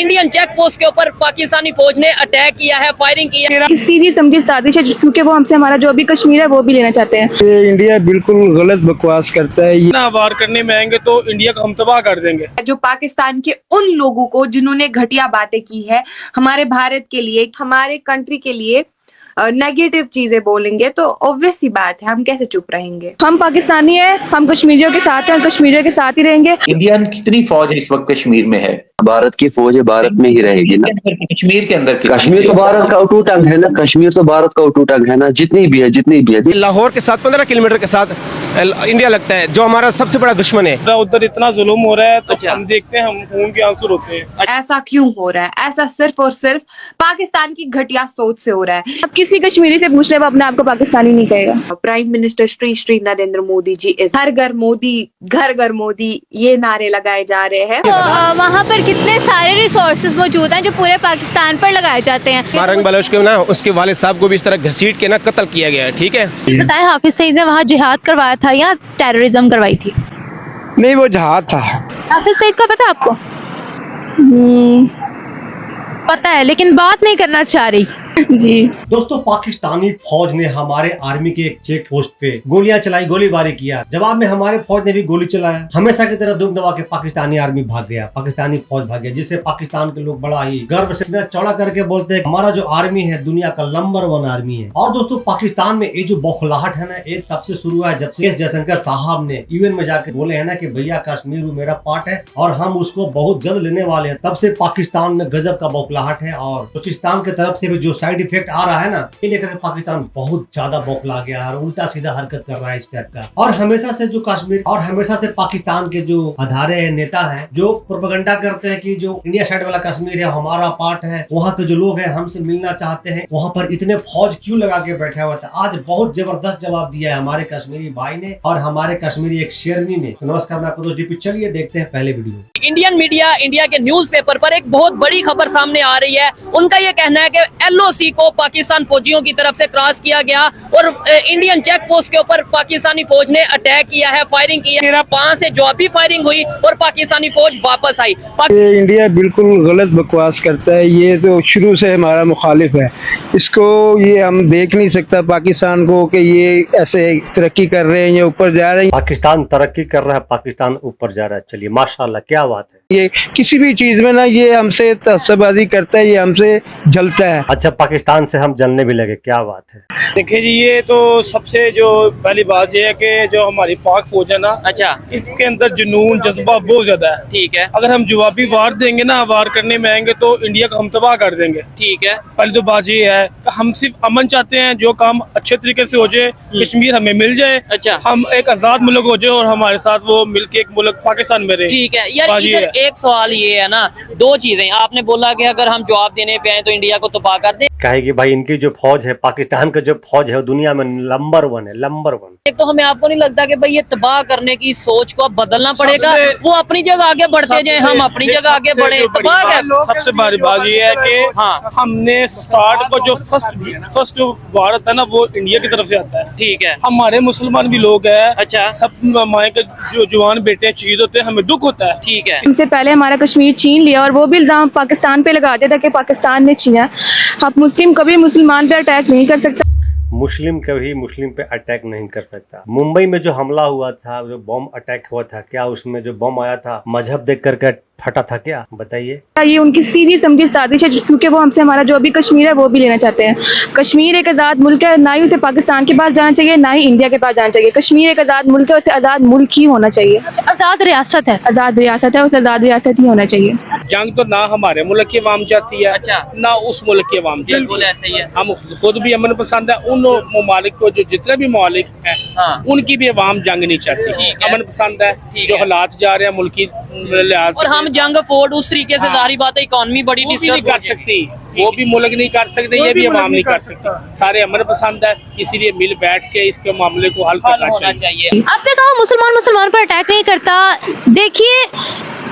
Indian check post के ऊपर पाकिस्तानी फौज ने अटैक किया है, फायरिंग की है। सीधी समझी साजिश है, क्योंकि वो हमसे हमारा जो भी कश्मीर है वो भी लेना चाहते हैं। ये इंडिया बिल्कुल गलत बकवास करता है। ये ना वार करने में आएंगे तो इंडिया को हम तबाह कर देंगे। जो पाकिस्तान के उन लोगों को जिन्होंने घटिया बातें की है हमारे भारत के लिए, हमारे कंट्री के लिए नेगेटिव चीजें बोलेंगे तो ऑब्वियस सी बात है हम कैसे चुप रहेंगे। हम पाकिस्तानी हैं, हम कश्मीरियों के साथ हैं, कश्मीरियों के साथ ही रहेंगे। इंडिया कितनी फौज इस वक्त कश्मीर में है? भारत की फौज है, भारत में ही रहेगी ना। कश्मीर के अंदर कश्मीर तो भारत का अटूट अंग है ना। कश्मीर तो भारत का अटूट अंग है ना। जितनी भी है लाहौर के साथ 15 किलोमीटर के साथ इंडिया लगता है, जो हमारा सबसे बड़ा दुश्मन है। उधर इतना जुल्म हो रहा है तो हम देखते हैं, हम खून के आंसू रोते हैं। ऐसा क्यों हो रहा है? ऐसा सिर्फ और सिर्फ पाकिस्तान की घटिया सोच से हो रहा है। अब किसी कश्मीरी से पूछ ले, वो अपने आप को पाकिस्तानी नहीं कहेगा। प्राइम मिनिस्टर श्री नरेंद्र मोदी जी हर घर मोदी, घर घर मोदी, ये नारे लगाए जा रहे हैं। तो वहाँ पर कितने सारे रिसोर्सेज मौजूद हैं जो पूरे पाकिस्तान पर लगाए जाते हैं। मारंग बलोच के ना उसके वालिद साहब को भी इस तरह घसीट के ना कत्ल किया गया है। ठीक है, बताएं हाफिज सईद ने वहाँ जिहाद करवाया था या टेररिज्म करवाई थी? नहीं, वो जहाज था। हाफिज सईद का पता है आपको? पता है लेकिन बात नहीं करना चाह रही। जी दोस्तों, पाकिस्तानी फौज ने हमारे आर्मी के एक चेक पोस्ट पे गोलियां चलाई, गोलीबारी किया। जवाब में हमारे फौज ने भी गोली चलाया। हमेशा की तरह दुम दबा के पाकिस्तानी आर्मी भाग गया, पाकिस्तानी फौज भाग गया, जिससे पाकिस्तान के लोग बड़ा ही गर्व से सीना चौड़ा करके बोलते हैं हमारा जो आर्मी है दुनिया का नंबर 1 आर्मी है। और दोस्तों, पाकिस्तान में ये जो बौखलाहट है ना, ये तब से शुरू हुआ है जब से जयशंकर साहब ने यूएन में जाके बोले है ना कि भैया कश्मीर मेरा पार्ट है और हम उसको बहुत जल्द लेने वाले हैं। तब से पाकिस्तान में गजब का बौखलाहट है और पाकिस्तान की तरफ से भी जो साइड इफेक्ट आ रहा है ना, ये लेकर पाकिस्तान बहुत ज्यादा बौखला गया है और उल्टा सीधा हरकत कर रहा है इस टाइप का। और हमेशा से जो कश्मीर और हमेशा से पाकिस्तान के जो अधारे हैं, नेता हैं, जो प्रोपेगेंडा करते हैं कि जो इंडिया साइड वाला कश्मीर है हमारा पार्ट है, वहाँ के जो लोग हैं हमसे मिलना चाहते हैं, वहाँ पर इतने फौज क्यों लगा के बैठा हुआ था। आज बहुत जबरदस्त जवाब दिया है हमारे कश्मीरी भाई ने और हमारे कश्मीरी एक शेरनी ने। नमस्कार, मैं आपको डीपी, चलिए देखते हैं पहले वीडियो। इंडियन मीडिया, इंडिया के न्यूज़पेपर पर एक बहुत बड़ी खबर सामने आ रही है। उनका ये कहना है कि एलओसी को पाकिस्तान फौजियों की तरफ से क्रॉस किया गया और इंडियन चेक पोस्ट के ऊपर पाकिस्तानी फौज ने अटैक किया है, फायरिंग की है। 5 से जवाबी फायरिंग हुई और पाकिस्तानी फौज वापस आई। ये इंडिया बिल्कुल गलत बकवास करता है। ये तो शुरू से हमारा मुखालिफ है। इसको ये हम देख नहीं सकता पाकिस्तान को कि ये ऐसे तरक्की कर रहे हैं, ये ऊपर जा रहे हैं। पाकिस्तान तरक्की कर रहा है, पाकिस्तान ऊपर जा रहा है। चलिए माशाल्लाह, क्या बात है। ये किसी भी चीज में ना ये हमसे तस्सबाजी करता है, ये हमसे जलता है। अच्छा, पाकिस्तान से हम जलने भी लगे, क्या बात है। देखिए जी, ये तो सबसे जो पहली बात ये है कि जो हमारी पाक फौज है ना, अच्छा, इसके अंदर जुनून जज्बा बहुत ज्यादा है। ठीक है, अगर हम जवाबी वार देंगे ना, वार करने में आएंगे तो इंडिया को हम तबाह कर देंगे। ठीक है, पहली तो बात ये है कि हम सिर्फ अमन चाहते हैं, जो काम अच्छे तरीके से हो जाए, कश्मीर हमें मिल जाए। अच्छा, हम एक आजाद मुल्क हो जाए और हमारे साथ वो मिलके एक मुल्क पाकिस्तान में रहे। ठीक है यार, इधर एक सवाल ये है ना, 2 चीजें आपने बोला कि अगर हम जवाब देने पे आए तो इंडिया को तबाह कर दें। कहेगी भाई इनकी जो फौज है, पाकिस्तान का जो फौज है, दुनिया में नंबर 1 है, नंबर 1। एक तो हमें आपको नहीं लगता कि भाई ये तबाह करने की सोच को अब बदलना पड़ेगा? वो अपनी जगह आगे बढ़ते जाए, हम अपनी जगह आगे बढ़े। तबाह क्या? सबसे बड़ी बात ये है कि हाँ, हमने स्टार्ट को जो फर्स्ट जो भारत है ना, वो इंडिया की तरफ से आता है। ठीक है, हमारे मुसलमान भी लोग हैं। अच्छा, सब माए के जो जवान बेटे शहीद होते हैं, हमें दुख होता है। ठीक है, इनसे पहले हमारा कश्मीर छीन लिया और वो भी इल्जाम पाकिस्तान पे लगाते थे कि पाकिस्तान ने छीना। अब मुस्लिम कभी मुसलमान पे अटैक नहीं कर सकता। मुस्लिम कभी मुस्लिम पे अटैक नहीं कर सकता। मुंबई में जो हमला हुआ था, जो बम अटैक हुआ था, क्या उसमें जो बम आया था मजहब देख करके फटा था क्या? बताइए। ये उनकी सीधी समझी साजिश है, क्योंकि वो हमसे हमारा जो भी कश्मीर है वो भी लेना चाहते हैं। कश्मीर एक आज़ाद मुल्क है, ना ही उसे पाकिस्तान के पास जाना चाहिए, ना ही इंडिया के पास जाना चाहिए। कश्मीर एक आज़ाद मुल्क है, उसे आज़ाद मुल्क ही होना चाहिए। आज़ाद रियासत है, आज़ाद रियासत है, उसे आज़ाद रियासत ही होना चाहिए। जंग तो ना हमारे मुल्क की अवाम चाहती है, अच्छा, ना उस मुल्क की अवाम चाहती है। ऐसे ही है। हम खुद भी अमन पसंद है। उन ममालिक को, जो जितने भी ममालिक हैं, हाँ, उनकी भी अवाम जंग नहीं चाहती, अमन पसंद है। जो हालात जा रहे हैं मुल्की लिहाज से, और हम जंग फोर्ड उस तरीके से, जाहिर बात है इकोनॉमी बड़ी नहीं कर सकती, वो भी मुल्क नहीं कर सकते, ये भी अवाम नहीं कर सकती। सारे अमन पसंद है, इसीलिए मिल बैठ के इसके मामले को हल करना चाहिए। आपने कहा मुसलमान पर अटैक नहीं करता। देखिए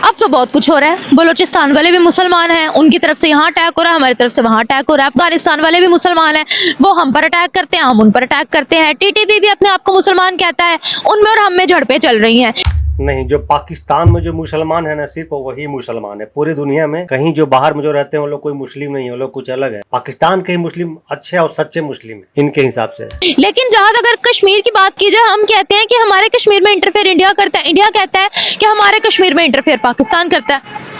अब तो बहुत कुछ हो रहा है। बलूचिस्तान वाले भी मुसलमान हैं, उनकी तरफ से यहाँ अटैक हो रहा है, हमारी तरफ से वहाँ अटैक हो रहा है। अफगानिस्तान वाले भी मुसलमान हैं, वो हम पर अटैक करते हैं, हम उन पर अटैक करते हैं। टीटीपी भी अपने आप को मुसलमान कहता है, उनमें और हम में झड़पें चल रही हैं। नहीं, जो पाकिस्तान में जो मुसलमान है ना, सिर्फ वही मुसलमान है। पूरी दुनिया में कहीं जो बाहर में जो रहते हैं वो लोग कोई मुस्लिम नहीं है, वो लोग कुछ अलग है। पाकिस्तान के ही मुस्लिम अच्छे और सच्चे मुस्लिम है इनके हिसाब से। लेकिन जहां तक अगर कश्मीर की बात की जाए, हम कहते हैं कि हमारे कश्मीर में इंटरफेयर इंडिया करता है, इंडिया कहता है कि हमारे कश्मीर में इंटरफेयर पाकिस्तान करता है।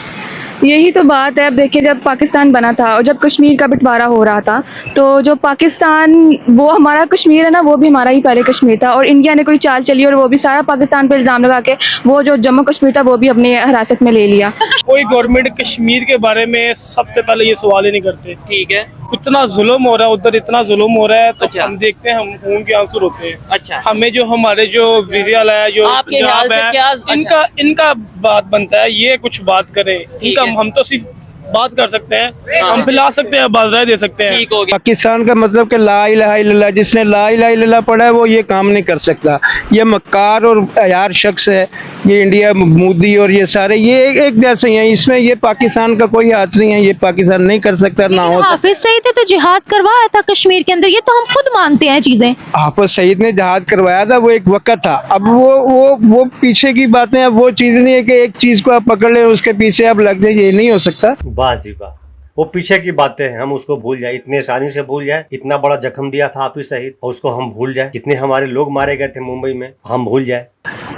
यही तो बात है। अब देखिए, जब पाकिस्तान बना था और जब कश्मीर का बंटवारा हो रहा था, तो जो पाकिस्तान, वो हमारा कश्मीर है ना, वो भी हमारा ही पहले कश्मीर था। और इंडिया ने कोई चाल चली और वो भी सारा पाकिस्तान पर इल्ज़ाम लगा के वो जो जम्मू कश्मीर था वो भी अपने हिरासत में ले लिया। कोई गवर्नमेंट कश्मीर के बारे में सबसे पहले ये सवाल ही नहीं करते। ठीक है। इतना जुल्म हो रहा है उधर, इतना जुल्म हो रहा है, तो अच्छा। हम देखते हैं, हम खून के आंसू रोते हैं। अच्छा। हमें जो हमारे जो विजयालय है, जो आपके ख्याल से है, क्या? इनका बात बनता है, ये कुछ बात करें। ठीक इनका है। हम तो सिर्फ बात कर सकते हैं, हाँ। हम पिला सकते हैं, बाजराए दे सकते हैं। ठीक हो गया। पाकिस्तान का मतलब कि ला इलाहा इल्लल्लाह, जिसने ला इलाहा इल्लल्लाह पढ़ा है वो ये काम नहीं कर सकता। ये मक्कार और अयार शख्स है। ये इंडिया, मोदी और ये सारे ये एक जैसे ही हैं। इसमें ये पाकिस्तान का कोई हाथ नहीं है। ये पाकिस्तान नहीं कर सकता, ना हो सकता। हाफिज सईद ने तो जिहाद करवाया था कश्मीर के अंदर, ये तो हम खुद मानते हैं चीजें। हाफिज सईद ने जहाज करवाया था, वो एक वक्त था। अब वो पीछे की बातें, अब वो चीज नहीं है कि एक चीज को आप पकड़ लें उसके पीछे आप लग जाए, ये नहीं हो सकता। वाह जी वाह, वो पीछे की बातें हैं, हम उसको भूल जाए, इतने आसानी से भूल जाए। इतना बड़ा जख्म दिया था हाफिज सईद और उसको हम भूल जाए। कितने हमारे लोग मारे गए थे मुंबई में, हम भूल जाए।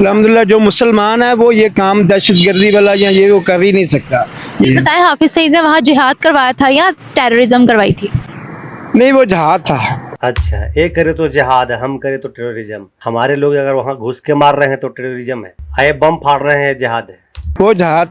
अल्हम्दुलिल्लाह, जो मुसलमान है वो ये काम दहशतगर्दी वाला या ये वो कर ही नहीं सकता। बताएं, हाफिज सईद ने वहाँ जिहाद करवाया था या टेररिज्म करवाई थी? नहीं, वो जहाज था। अच्छा, एक करे तो जिहाद है, हम करे तो टेररिज्म। हमारे लोग अगर वहाँ घुस के मार रहे हैं तो टेररिज्म है, आए बम फाड़ रहे हैं जिहाद है। वो जहाज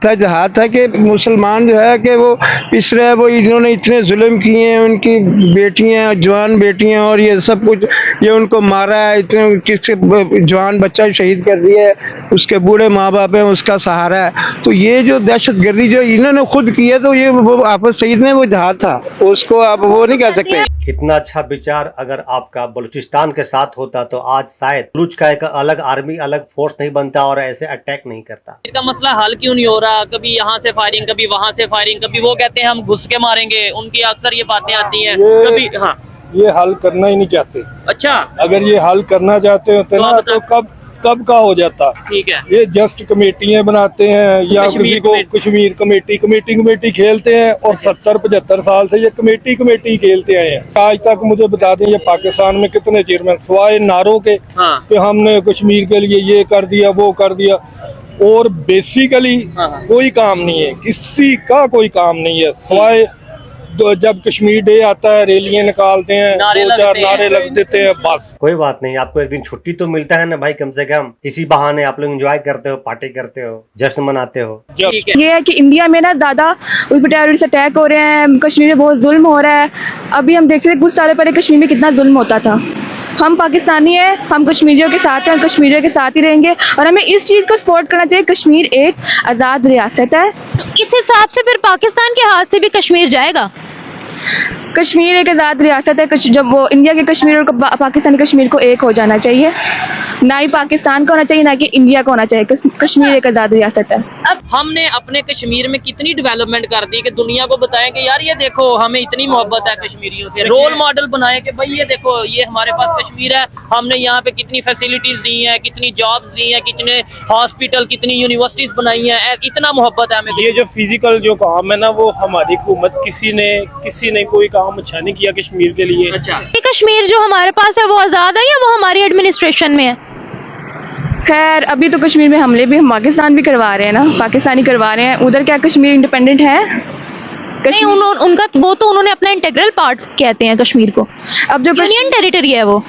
था कि मुसलमान जो है कि वो पिस रहे हैं। वो इन्होंने इतने जुल्म किए हैं, उनकी बेटियां, जवान बेटियां और ये सब कुछ, ये उनको मारा है। इतने किसके जवान बच्चा शहीद कर दिया है, उसके बूढ़े माँ बाप हैं, उसका सहारा है। तो ये जो दहशतगर्दी जो इन्होंने खुद की है, तो ये वो हाफिज सईद ने वो जहाज था, उसको आप वो नहीं कह सकते। इतना अच्छा विचार अगर आपका बलूचिस्तान के साथ होता तो आज शायद बलूच का एक अलग आर्मी, अलग फोर्स नहीं बनता और ऐसे अटैक नहीं करता। इसका मसला हल क्यों नहीं हो रहा? कभी यहाँ से फायरिंग, कभी वहाँ से फायरिंग, कभी वो कहते हैं हम घुस के मारेंगे, उनकी अक्सर ये बातें आती हैं। कभी हाँ, ये हल करना ही नहीं चाहते। अच्छा, अगर ये हल करना चाहते होते ना तो कब का हो जाता। ठीक है। ये जस्ट कमेटियां बनाते हैं या किसी को कश्मीर कमेटी खेलते हैं और 70-75 साल से ये कमेटी खेलते आए हैं। आज तक मुझे बता दें, ये पाकिस्तान में कितने चेयरमैन सिवाय नारों के कि हमने कश्मीर के लिए ये कर दिया, वो कर दिया, और बेसिकली कोई काम नहीं है, किसी का कोई काम नहीं है सिवाय जब कश्मीर डे आता है रैलियां निकालते हैं, 2-4 नारे लग देते हैं, बस। कोई बात नहीं, आपको एक दिन छुट्टी तो मिलता है ना भाई, कम से कम इसी बहाने आप लोग एंजॉय करते हो, पार्टी करते हो, जश्न मनाते हो। ये है कि इंडिया में ना दादा उस पर टेररिस्ट अटैक हो रहे हैं, कश्मीर में बहुत जुल्म हो रहा है। अभी हम देख सकते कुछ साल पहले कश्मीर में कितना जुल्म होता था। हम पाकिस्तानी हैं, हम कश्मीरियों के साथ हैं, कश्मीरियों के साथ ही रहेंगे और हमें इस चीज़ को सपोर्ट करना चाहिए। कश्मीर एक आज़ाद रियासत है। तो इस हिसाब से फिर पाकिस्तान के हाथ से भी कश्मीर जाएगा? कश्मीर एक आज़ाद रियासत है। जब वो इंडिया के कश्मीर और पाकिस्तानी कश्मीर को एक हो जाना चाहिए, ना ही पाकिस्तान का होना चाहिए, ना कि इंडिया का होना चाहिए। कश्मीर एक आज़ाद रियासत है। अब हमने अपने कश्मीर में कितनी डेवलपमेंट कर दी कि दुनिया को बताएं कि यार ये देखो हमें इतनी मोहब्बत है कश्मीरियों से। रोल मॉडल बनाए कि भाई ये देखो ये हमारे पास कश्मीर है, हमने यहाँ पे कितनी फैसिलिटीज दी हैं, कितनी जॉब्स दी हैं, कितने हॉस्पिटल, कितनी यूनिवर्सिटीज बनाई हैं, इतना मोहब्बत है हमें। ये जो फिजिकल जो काम है ना, वो हमारी हुकूमत किसी ने कोई काम अच्छा नहीं किया कश्मीर के लिए। अच्छा, कश्मीर जो हमारे पास है वो आज़ाद है या वो हमारी एडमिनिस्ट्रेशन में है? खैर, अभी तो कश्मीर में हमले भी हम पाकिस्तान भी करवा रहे हैं ना, पाकिस्तानी करवा रहे हैं। उधर क्या कश्मीर इंडिपेंडेंट है? नहीं, उनका वो तो उन्होंने अपना इंटीग्रल पार्ट कहते हैं कश्मीर को। अब जो यूनियन टेरिटरी है वो।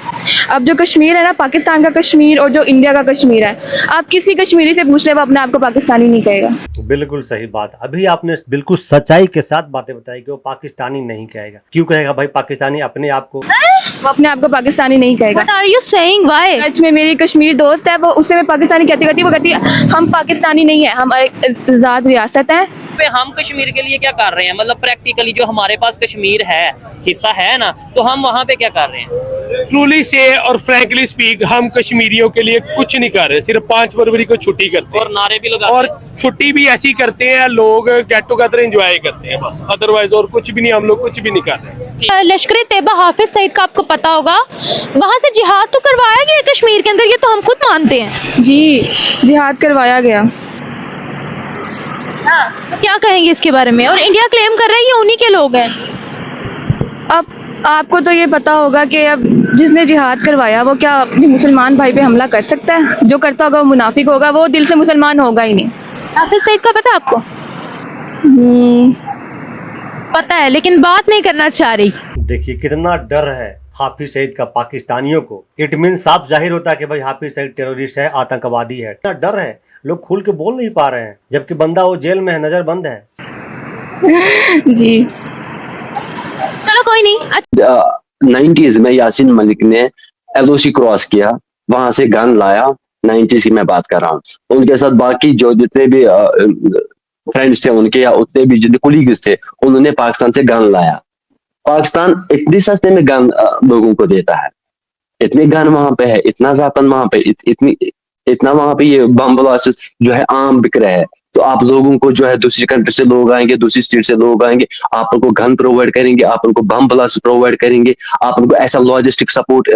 अब जो कश्मीर है ना, पाकिस्तान का कश्मीर और जो इंडिया का कश्मीर है, आप किसी कश्मीरी से पूछ ले, वो अपने आप को पाकिस्तानी नहीं कहेगा। बिल्कुल सही बात, अभी आपने बिल्कुल सच्चाई के साथ बातें बताई कि वो पाकिस्तानी नहीं कहेगा। क्यों कहेगा भाई पाकिस्तानी अपने आप को? वो अपने आप को पाकिस्तानी नहीं कहेगा। What are you saying? Why? सच में मेरी कश्मीरी दोस्त है, वो उससे मैं पाकिस्तानी कहती वो कहती है हम पाकिस्तानी नहीं है, हम एक आज़ाद रियासत है। पे हम कश्मीर के लिए क्या कर रहे हैं? मतलब प्रैक्टिकली जो हमारे पास कश्मीर है, हिस्सा है ना, तो हम वहाँ पे क्या कर रहे हैं? ट्रूली से और फ्रैंकली स्पीक, हम कश्मीरियों के लिए कुछ नहीं कर रहे, सिर्फ 5 फरवरी को छुट्टी करते हैं और नारे भी लगाते और छुट्टी भी ऐसी करते हैं, लोग गेट टुगेदर एंजॉय करते हैं बस, अदरवाइज और कुछ भी नहीं, हम लोग कुछ भी नहीं कर रहे। लश्कर तैयबा हाफिज सईद का आपको पता होगा, वहां से जिहाद तो करवाया गया कश्मीर के अंदर, ये तो हम खुद मानते हैं। जी, जिहाद करवाया गया। तो क्या कहेंगे इसके बारे में? और इंडिया क्लेम कर रहा है ये उन्हीं के लोग हैं। अब आपको तो ये पता होगा कि अब जिसने जिहाद करवाया वो क्या अपने मुसलमान भाई पे हमला कर सकता है? जो करता होगा वो मुनाफिक होगा, वो दिल से मुसलमान होगा ही नहीं। हाफिज सईद का पता है आपको? पता है लेकिन बात नहीं करना चाह रही। देखिए कितना डर है हाफिज सईद का पाकिस्तानियों को। इट मीन साफ जाहिर होता है कि भाई हाफिज सईद टेररिस्ट है, आतंकवादी है। इतना डर है, लोग खुल के बोल नहीं पा रहे हैं, जबकि बंदा वो जेल में है, नजर बंद है। जी चलो कोई नहीं। 90s में यासीन मलिक ने LOC क्रॉस किया, वहां से गन लाया। 90s की मैं बात कर रहा हूँ। उनके साथ बाकी जो जितने भी फ्रेंड्स थे उनके, या उतने भी जितने कुलीग्स थे, उन्होंने पाकिस्तान से गन लाया। पाकिस्तान इतनी सस्ते में गन लोगों को देता है, इतने गन वहां पे है, इतना वेपन वहां पे, इतना वहां पे ये बम ब्लास्ट जो है आम बिक रहा है। तो आप लोगों को जो है दूसरी कंट्री से लोग आएंगे, दूसरी स्टेट से लोग आएंगे, आप उनको गन प्रोवाइड करेंगे, आप उनको बम ब्लास्ट प्रोवाइड करेंगे, आप उनको ऐसा लॉजिस्टिक सपोर्ट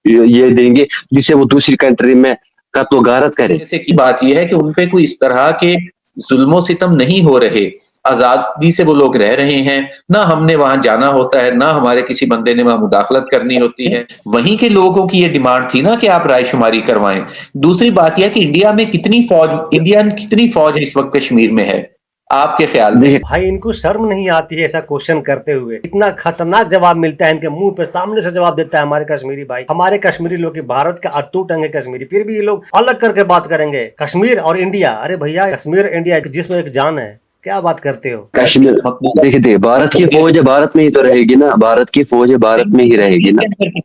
ये देंगे जिससे वो दूसरी कंट्री में कत्ल गारत करे। जैसे की बात यह है कि उनपे कोई इस तरह के जुल्मो सितम नहीं हो रहे, आजादी से वो लोग रह रहे हैं, ना हमने वहां जाना होता है, ना हमारे किसी बंदे ने वहां मुदाखलत करनी होती है। वहीं के लोगों की ये डिमांड थी ना कि आप रायशुमारी करवाएं। दूसरी बात यह कि इंडिया कितनी फौज इस वक्त कश्मीर में है आपके ख्याल में? भाई इनको शर्म नहीं आती है ऐसा क्वेश्चन करते हुए? इतना खतरनाक जवाब मिलता है इनके मुंह पे, सामने से जवाब देता है हमारे कश्मीरी भाई। हमारे कश्मीरी लोग भारत का अटूट अंग है कश्मीरी, फिर भी ये लोग अलग करके बात करेंगे कश्मीर और इंडिया। अरे भैया कश्मीर इंडिया जिसमें एक जान है, क्या बात करते हो? कश्मीर देखिए, भारत की फौज है, भारत में ही तो रहेगी ना, भारत की फौज है, भारत में ही रहेगी ना।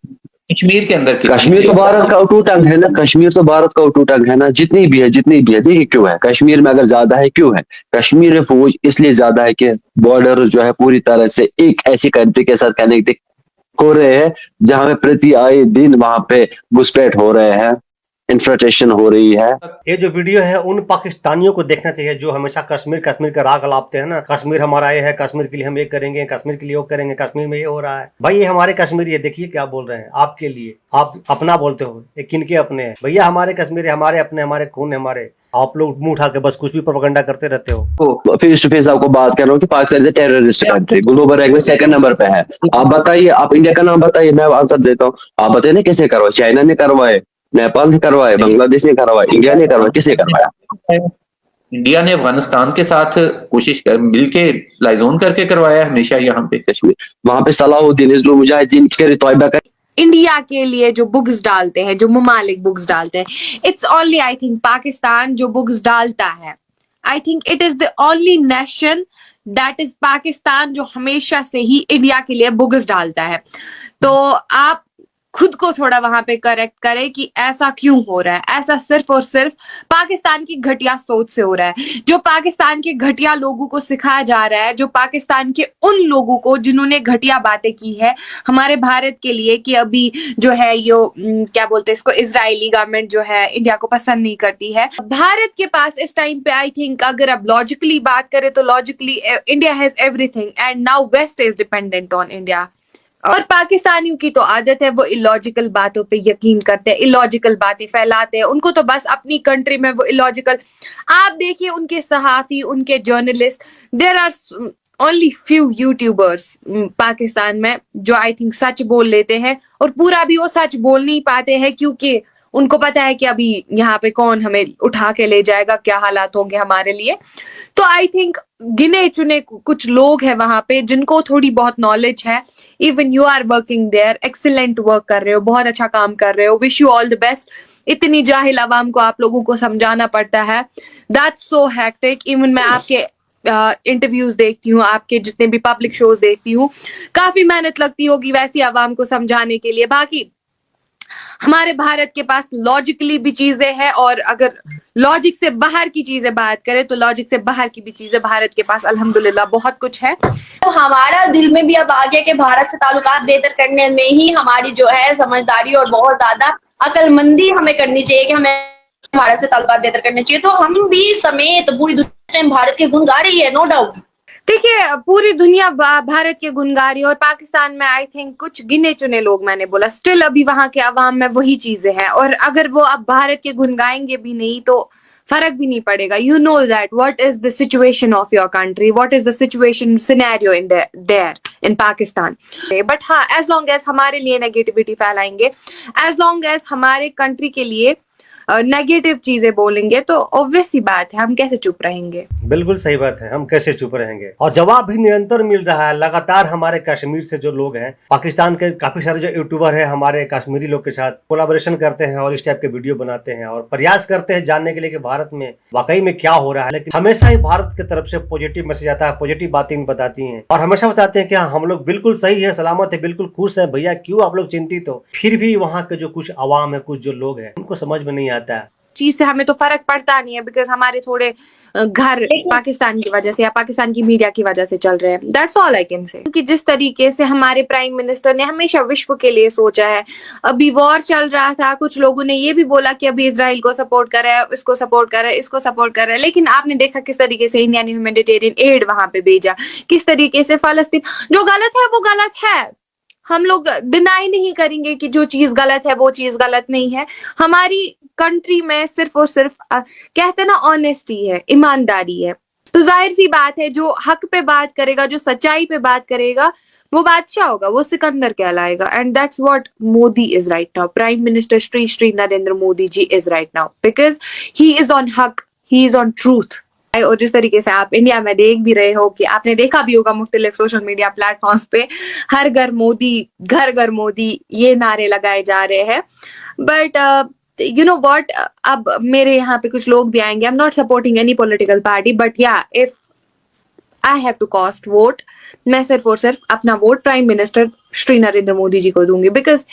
कश्मीर के अंदर कश्मीर तो भारत का अटूट अंग है ना, कश्मीर तो भारत का अटूट अंग है ना, जितनी भी है देखिए क्यों है कश्मीर में, अगर ज्यादा है क्यों है कश्मीर में फौज? इसलिए ज्यादा है कि बॉर्डर जो है पूरी तरह से एक ऐसी कंट्री के साथ कनेक्ट हो रहे हैं जहां पे प्रति आए दिन वहां पे घुसपैठ हो रहे हैं, इन्फ्रास्ट्रक्चर हो रही है। ये जो वीडियो है उन पाकिस्तानियों को देखना चाहिए जो हमेशा कश्मीर का राग अलापते हैं ना, कश्मीर हमारा ये है, कश्मीर के लिए हम ये करेंगे, कश्मीर के लिए वो करेंगे, कश्मीर में ये हो रहा है। भाई ये हमारे कश्मीरी है, देखिए क्या बोल रहे हैं आपके लिए। आप अपना बोलते हो, ये किनके अपने हैं? भैया हमारे कश्मीरी, हमारे अपने, हमारे खून है हमारे। आप लोग मुंह उठा के बस कुछ भी प्रोपेगेंडा करते रहते हो। फेस टू फेस आपको बात कर रहा हूँ कि पाकिस्तान से टेररिस्ट कंट्री ग्लोबल रैंक में 2nd नंबर पे है। आप बताइए, आप इंडिया का नाम बताइए, मैं आंसर देता हूँ। आप बताइए ना कैसे करवाए? चाइना ने करवाए, नेपाल ने करवाए, बांग्लादेश ने करवाए, इंडिया ने करवाए, किसे करवाया? इंडिया ने अफगानिस्तान के साथ कोशिश कर मिलके लाइजोन करके करवाया हमेशा। यहाँ पे कश्मीर, वहां पे सलाहुद्दीन हिजबुल मुजाहिदीन के तौबा कर इंडिया के लिए जो बुक्स डालते हैं, जो ममालिक बुक्स डालते हैं, it's only I think Pakistan जो बुक्स डालता है। I think it is the only nation that is Pakistan जो हमेशा से ही इंडिया के लिए बुक्स डालता है। तो आप खुद को थोड़ा वहां पे करेक्ट करें कि ऐसा क्यों हो रहा है। ऐसा सिर्फ और सिर्फ पाकिस्तान की घटिया सोच से हो रहा है, जो पाकिस्तान के घटिया लोगों को सिखाया जा रहा है, जो पाकिस्तान के उन लोगों को जिन्होंने घटिया बातें की है हमारे भारत के लिए, कि अभी जो है यो क्या बोलते हैं इसको, इजरायली गवर्नमेंट जो है इंडिया को पसंद नहीं करती है। भारत के पास इस टाइम पे आई थिंक अगर आप लॉजिकली बात करें तो logically India has everything and now west is dependent on India. और पाकिस्तानियों की तो आदत है, वो इलॉजिकल बातों पे यकीन करते हैं, इलॉजिकल बातें फैलाते हैं। उनको तो बस अपनी कंट्री में वो इलॉजिकल, आप देखिए उनके सहाफी, उनके journalist, there are only few YouTubers Pakistan में जो आई थिंक सच बोल लेते हैं, और पूरा भी वो सच बोल नहीं पाते हैं क्योंकि उनको पता है कि अभी यहाँ पे कौन हमें उठा के ले जाएगा, क्या हालात होंगे हमारे लिए। तो आई थिंक गिने चुने कुछ लोग हैं वहां पे जिनको थोड़ी बहुत नॉलेज है। Even you are working there, excellent work कर रहे हो, बहुत अच्छा काम कर रहे हो, wish you all the best. इतनी जाहिल आवाम को आप लोगों को समझाना पड़ता है, दैट्स सो हेक्टिक। इवन मैं आपके इंटरव्यूज देखती हूँ, आपके जितने भी पब्लिक शोज देखती हूँ, काफी मेहनत लगती होगी वैसी आवाम को समझाने के लिए। बाकी हमारे भारत के पास लॉजिकली भी चीजें हैं, और अगर लॉजिक से बाहर की चीजें बात करें तो लॉजिक से बाहर की भी चीजें भारत के पास अल्हम्दुलिल्लाह बहुत कुछ है। तो हमारा दिल में भी अब आ गया कि भारत से ताल्लुकात बेहतर करने में ही हमारी जो है समझदारी और बहुत ज्यादा अकलमंदी हमें करनी चाहिए कि हमें भारत से ताल्लुकात बेहतर करने चाहिए। तो हम भी समेत पूरी दुनिया में भारत के गुण गा रही है, नो डाउट। देखिए, पूरी दुनिया भारत के गुणगारी, और पाकिस्तान में आई थिंक कुछ गिने चुने लोग, मैंने बोला स्टिल अभी वहां के अवाम में वही चीजें हैं, और अगर वो अब भारत के गुण गाएंगे भी नहीं तो फर्क भी नहीं पड़ेगा। You know that what is the situation of your country, what is the situation scenario in there in Pakistan. But हाँ, एज लॉन्ग एज हमारे लिए नेगेटिविटी फैलाएंगे, एज लॉन्ग एज हमारे कंट्री के लिए नेगेटिव चीजें बोलेंगे, तो ऑब्वियस सी बात है हम कैसे चुप रहेंगे। बिल्कुल सही बात है, हम कैसे चुप रहेंगे। और जवाब भी निरंतर मिल रहा है लगातार। हमारे कश्मीर से जो लोग हैं, पाकिस्तान के काफी सारे जो यूट्यूबर हैं हमारे कश्मीरी लोग के साथ कोलैबोरेशन करते हैं और इस टाइप के वीडियो बनाते हैं और प्रयास करते हैं जानने के लिए कि भारत में वाकई में क्या हो रहा है। लेकिन हमेशा ही भारत की तरफ से पॉजिटिव मैसेज आता है, पॉजिटिव बातें बताती हैं और हमेशा बताते हैं कि हम लोग बिल्कुल सही है, सलामत है, बिल्कुल खुश है। भैया क्यों आप लोग चिंतित हो? फिर भी वहाँ के जो कुछ अवाम है, कुछ जो लोग हैं, उनको समझ में नहीं आता है। चीज से हमें तो फर्क पड़ता नहीं है, बिकॉज हमारे थोड़े घर पाकिस्तान की वजह से या पाकिस्तान की मीडिया की वजह से चल रहे हैं। That's all I can say. कि जिस तरीके से हमारे प्राइम मिनिस्टर ने हमेशा विश्व के लिए सोचा है, अभी वॉर चल रहा था, कुछ लोगों ने ये भी बोला कि अभी इजराइल को सपोर्ट कर रहा है, इसको सपोर्ट कर रहा है, इसको सपोर्ट कर रहा है, लेकिन आपने देखा किस तरीके से इंडिया ने ह्यूमैनिटेरियन एड वहां पे भेजा, किस तरीके से फलस्तीन। जो गलत है वो गलत है, हम लोग डिनाई नहीं करेंगे कि जो चीज गलत है वो चीज गलत नहीं है। हमारी कंट्री में सिर्फ और सिर्फ कहते ना ऑनेस्टी है, ईमानदारी है। तो जाहिर सी बात है जो हक पे बात करेगा, जो सच्चाई पे बात करेगा, वो बादशाह होगा, वो सिकंदर कहलाएगा। And that's what Modi is right now. Prime minister Shri Narendra Modi ji is right now because he is on हक, ही इज ऑन ट्रूथ। और जिस तरीके से आप इंडिया में देख भी रहे हो कि आपने देखा भी होगा मुख्तलिफ सोशल मीडिया प्लेटफॉर्म्स पे हर घर मोदी, घर घर मोदी, ये नारे लगाए जा रहे हैं। बट यू नो व्हाट, अब मेरे यहाँ पे कुछ लोग भी आएंगे, I am not supporting any political party, but या if I have to cast vote, मैं सिर्फ और सिर्फ अपना vote prime minister Shri Narendra Modi ji को दूंगी। बिकॉज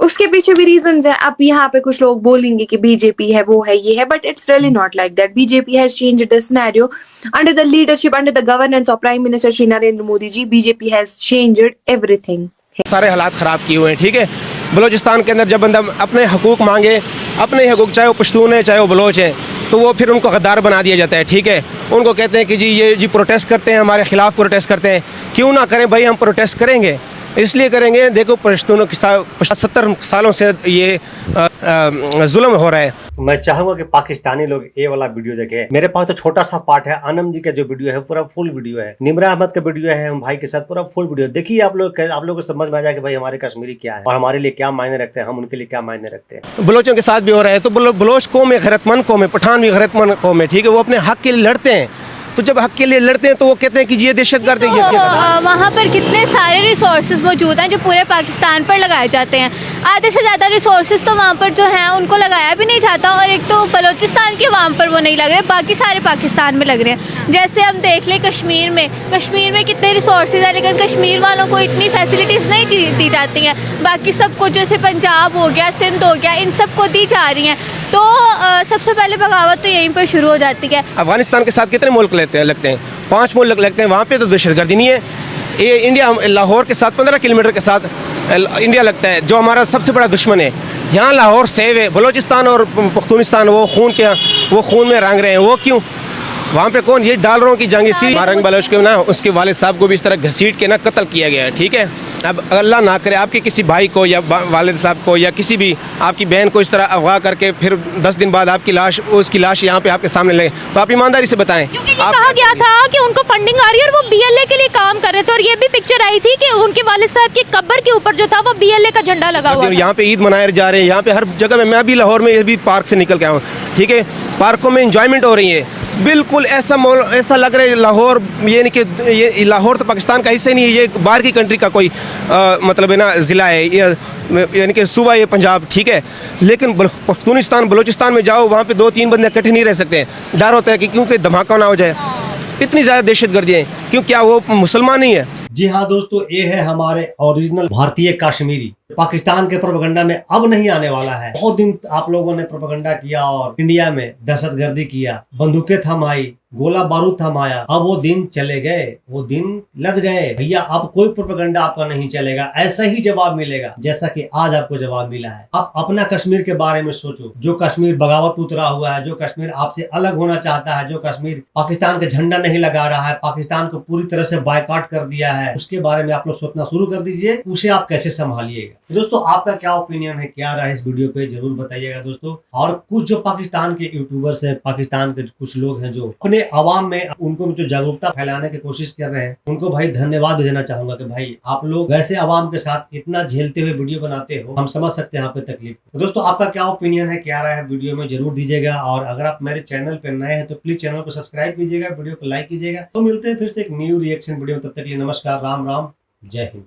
उसके पीछे भी रीजंस है। अब यहाँ पे कुछ लोग बोलेंगे कि बीजेपी है, वो है, ये है, but it's really not like that. BJP has changed the scenario under the leadership, under the governance of prime minister Shri Narendra Modi ji. BJP has changed everything. सारे हालात ख़राब किए हुए हैं, ठीक है। बलूचिस्तान के अंदर जब बंदा अपने हकूक़ मांगे, अपने हकूक़, चाहे वो पश्तून है चाहे वो बलोच है, तो वो फिर उनको गद्दार बना दिया जाता है, ठीक है। उनको कहते हैं कि जी ये जी प्रोटेस्ट करते हैं, हमारे खिलाफ प्रोटेस्ट करते हैं। क्यों ना करें भाई, हम प्रोटेस्ट करेंगे, इसलिए करेंगे। देखो पश्तूनों के 70 सालों से ये जुल्म हो रहा है। मैं चाहूंगा कि पाकिस्तानी लोग ये वाला वीडियो देखें। मेरे पास तो छोटा सा पार्ट है, आनंद जी का जो वीडियो है पूरा फुल वीडियो है, निमरा अहमद का वीडियो है, हम भाई के साथ पूरा फुल वीडियो देखिए। आप लोग को समझ में आ जाए कि भाई हमारे कश्मीरी क्या है और हमारे लिए क्या मायने रखते हैं, हम उनके लिए क्या मायने रखते हैं। बलोचों के साथ भी हो रहा है। तो बलोच कौम है, गैरतमंद कौम है, पठान भी गैरतमंद कौम है, ठीक है। वो अपने हक के लिए लड़ते हैं, तो जब हक के लिए लड़ते हैं तो वो कहते हैं कि ये दहशतगर्द है। वहाँ पर कितने सारे रिसोर्सेज मौजूद हैं जो पूरे पाकिस्तान पर लगाए जाते हैं। आधे से ज़्यादा रिसोर्सेज तो वहाँ पर जो हैं उनको लगाया भी नहीं जाता, और एक तो बलूचिस्तान के वहाँ पर वो नहीं लग रहे, बाकी सारे पाकिस्तान में लग रहे हैं। जैसे हम देख लें कश्मीर में कितने रिसोर्सेज हैं, लेकिन कश्मीर वालों को इतनी फैसिलिटीज़ नहीं दी जाती हैं। बाकी सबको जैसे पंजाब हो गया, सिंध हो गया, इन सबको दी जा रही हैं। तो सबसे पहले बगावत तो यहीं पर शुरू हो जाती है। अफगानिस्तान के साथ कितने मुल्क लगते हैं? 5 मुल्क लगते हैं। वहाँ पे तो दहशतगर्दी नहीं है। ये इंडिया, लाहौर के साथ 15 किलोमीटर के साथ इंडिया लगता है, जो हमारा सबसे बड़ा दुश्मन है। यहाँ लाहौर सेव है, बलूचिस्तान और पख्तूनिस्तान वो खून में रंग रहे हैं। वो क्यों? वहाँ पे कौन ये डाल रहा हूँ कि जंगीसी मारंग बलोच के ना, उसके वालिद साहब को भी इस तरह घसीट के ना कत्ल किया गया है, ठीक है। अब अल्लाह ना करे आपके किसी भाई को या वालिद साहब को या किसी भी आपकी बहन को इस तरह अगवा करके फिर 10 दिन बाद उसकी लाश यहाँ पे आपके सामने लगे, तो आप ईमानदारी से बताएं। क्योंकि ये कहा गया था कि उनको फंडिंग आ रही है और वो बीएलए के लिए काम कर रहे थे, और ये भी पिक्चर आई थी कि उनके वालिद साहब की कब्र के ऊपर जो था वो बीएलए का झंडा लगा हुआ था। यहाँ पे ईद मनाए जा रहे हैं, यहाँ पे हर जगह में। मैं अभी लाहौर में अभी पार्क से निकल के आया हूँ, ठीक है। पार्कों में इंजॉयमेंट हो रही है, बिल्कुल ऐसा लग रहा है लाहौर, ये नहीं कि ये लाहौर तो पाकिस्तान का हिस्सा नहीं है, ये बाहर की कंट्री का कोई मतलब है ना ज़िला है, यानी कि सूबा है पंजाब, ठीक है। लेकिन पख्तूनिस्तान, बलूचिस्तान में जाओ, वहाँ पे 2-3 बंदे इकट्ठे नहीं रह सकते। डर होता है कि क्योंकि धमाका ना हो जाए, इतनी ज़्यादा दहशतगर्दी है। क्यों? क्या वो मुसलमान नहीं है? जी हाँ दोस्तों, ये है हमारे ओरिजिनल भारतीय कश्मीरी पाकिस्तान के प्रोपेगेंडा में अब नहीं आने वाला है। बहुत दिन आप लोगों ने प्रोपेगेंडा किया और इंडिया में दहशतगर्दी किया, बंदूकें थमाई, गोला बारूद थमाया। अब वो दिन चले गए, वो दिन लद गए भैया। अब कोई प्रोपेगेंडा आपका नहीं चलेगा, ऐसा ही जवाब मिलेगा जैसा कि आज आपको जवाब मिला है। अब अपना कश्मीर के बारे में सोचो, जो कश्मीर बगावत पे उतरा हुआ है, जो कश्मीर आपसे अलग होना चाहता है, जो कश्मीर पाकिस्तान का झंडा नहीं लगा रहा है, पाकिस्तान को पूरी तरह से बायकॉट कर दिया है, उसके बारे में आप लोग सोचना शुरू कर दीजिए, उसे आप कैसे संभालिएगा। दोस्तों आपका क्या ओपिनियन है, क्या रहा है इस वीडियो पे जरूर बताइएगा दोस्तों। और कुछ जो पाकिस्तान के यूट्यूबर्स है, पाकिस्तान के कुछ लोग हैं जो अपने आवाम में उनको जो जागरूकता फैलाने की कोशिश कर रहे हैं, उनको भाई धन्यवाद भी देना चाहूंगा कि भाई आप लोग वैसे आवाम के साथ इतना झेलते हुए वीडियो बनाते हो, हम समझ सकते हैं आपकी तकलीफ। तो दोस्तों आपका क्या ओपिनियन है, क्या रहा है वीडियो में जरूर दीजिएगा। और अगर आप मेरे चैनल पे नए हैं तो प्लीज चैनल को सब्सक्राइब कीजिएगा, वीडियो को लाइक कीजिएगा। तो मिलते हैं फिर से एक न्यू रिएक्शन वीडियो में, तब तक के लिए नमस्कार, राम राम, जय हिंद।